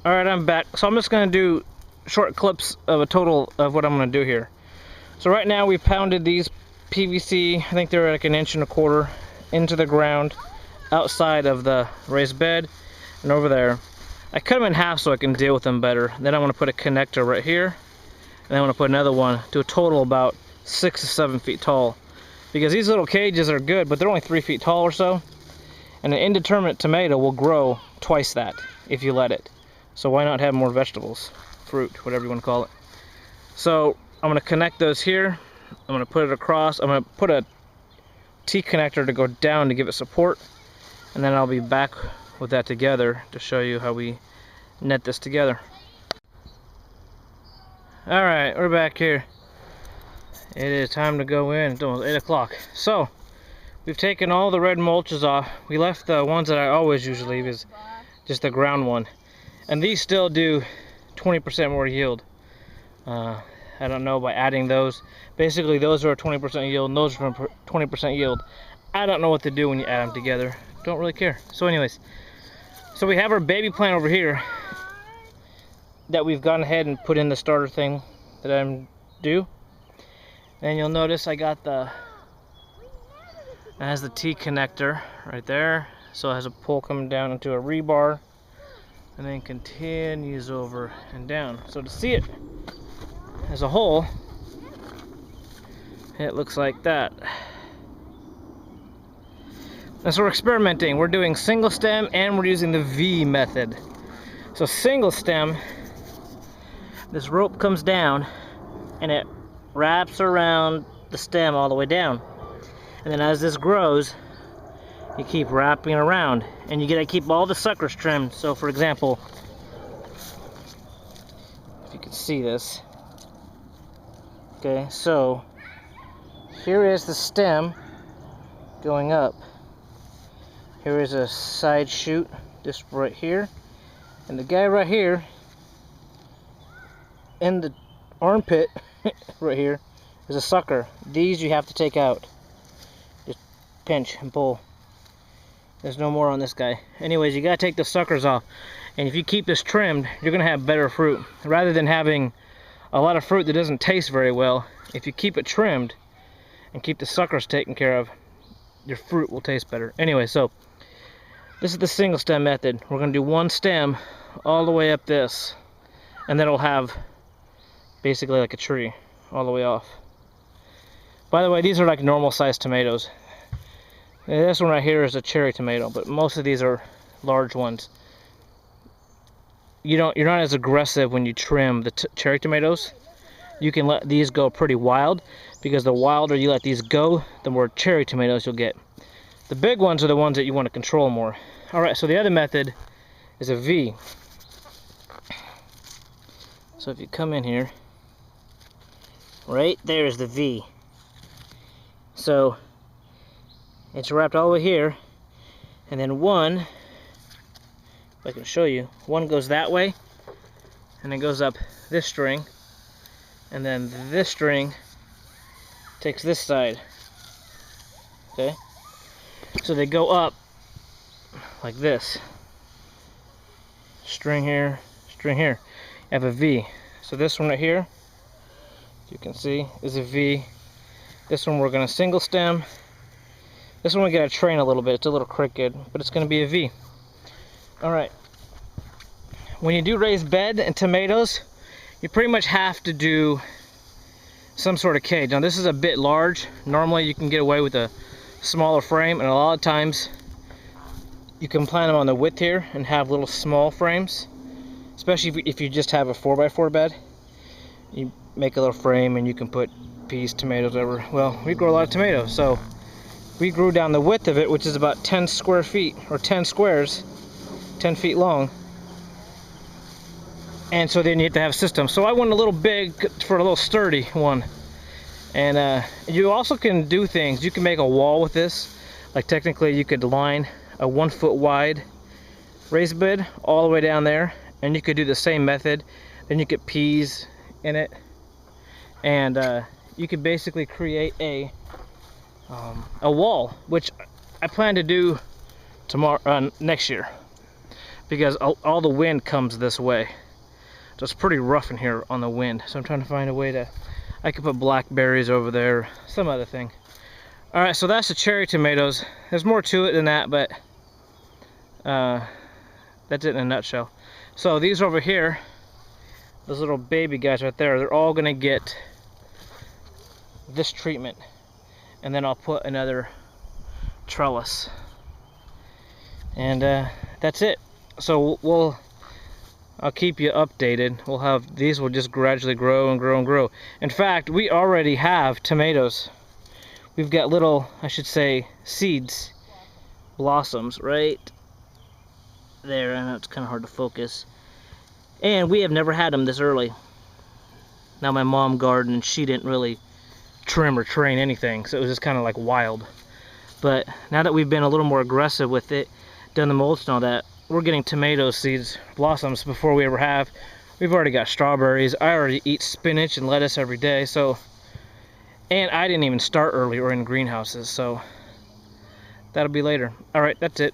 Alright, I'm back. So I'm just going to do short clips of a total of what I'm going to do here. So right now we pounded these PVC, I think they're like 1.25 inches, into the ground outside of the raised bed and over there. I cut them in half so I can deal with them better. Then I want to put a connector right here, and then I want to put another one to a total about 6 to 7 feet tall. Because these little cages are good, but they're only 3 feet tall or so. And an indeterminate tomato will grow twice that if you let it. So why not have more vegetables, fruit, whatever you want to call it. So I'm going to connect those here. I'm going to put it across. I'm going to put a T connector to go down to give it support. And then I'll be back with that together to show you how we net this together. Alright, we're back here. It is time to go in. It's almost 8 o'clock. So, we've taken all the red mulches off. We left the ones that I always usually leave, is just the ground one. And these still do 20% more yield. I don't know, by adding those. Basically, those are 20% yield, and those are 20% yield. I don't know what to do when you add them together. Don't really care. So anyways, so we have our baby plant over here that we've gone ahead and put in the starter thing that I'm due. And you'll notice I got it has the T connector right there. So it has a pole coming down into a rebar and then continues over and down. So to see it as a whole, it looks like that. And so we're experimenting. We're doing single stem and we're using the V method. So single stem, this rope comes down and it wraps around the stem all the way down. And then as this grows, you keep wrapping around and you get to keep all the suckers trimmed. So for example, if you can see this, okay, so here is the stem going up. Here is a side shoot, just right here. And the guy right here, in the armpit, right here, is a sucker. These you have to take out. Just pinch and pull. There's no more on this guy. Anyways, you gotta take the suckers off. And if you keep this trimmed, you're gonna have better fruit. Rather than having a lot of fruit that doesn't taste very well, if you keep it trimmed and keep the suckers taken care of, your fruit will taste better. Anyway, so this is the single stem method. We're going to do one stem all the way up this, and then it'll have basically like a tree all the way off. By the way, these are like normal sized tomatoes. And this one right here is a cherry tomato, but most of these are large ones. You're not as aggressive when you trim the cherry tomatoes. You can let these go pretty wild, because the wilder you let these go, the more cherry tomatoes you'll get. The big ones are the ones that you want to control more. Alright, so the other method is a V. So if you come in here, right there is the V. So it's wrapped all the way here, and then one, if I can show you, one goes that way, and it goes up this string, and then this string takes this side. Okay? So they go up like this. String here, string here. You have a V. So this one right here, you can see, is a V. This one we're going to single stem. This one we got to train a little bit. It's a little crooked, but it's going to be a V. Alright. When you do raised bed and tomatoes, you pretty much have to do some sort of cage. Now this is a bit large. Normally you can get away with a smaller frame, and a lot of times you can plant them on the width here and have little small frames, especially if you just have a 4x4 bed. You make a little frame and you can put peas, tomatoes, whatever. Well, we grow a lot of tomatoes, so we grew down the width of it, which is about 10 square feet, or 10 squares, 10 feet long. And so then you have to have a system. So I went a little big for a little sturdy one. And you also can do things. You can make a wall with this. Like technically you could line a 1 foot wide raised bed all the way down there. And you could do the same method. Then you get peas in it. And you could basically create a wall, which I plan to do tomorrow, next year. because all the wind comes this way. So it's pretty rough in here on the wind. So I'm trying to find a way to, I could put blackberries over there, some other thing. All right, so that's the cherry tomatoes. There's more to it than that, but that's it in a nutshell. So these over here, those little baby guys right there, they're all gonna get this treatment. And then I'll put another trellis. And that's it. So I'll keep you updated. We'll have, these will just gradually grow and grow and grow. In fact, we already have tomatoes. We've got little, I should say, seeds, blossoms right there. I know it's kind of hard to focus. And we have never had them this early. Now my mom gardened, she didn't really trim or train anything, so it was just kind of like wild. But now that we've been a little more aggressive with it, done the mulch and all that, we're getting tomato seeds, blossoms before we ever have. We've already got strawberries. I already eat spinach and lettuce every day, so, and I didn't even start early or in greenhouses, so that'll be later. All right, that's it.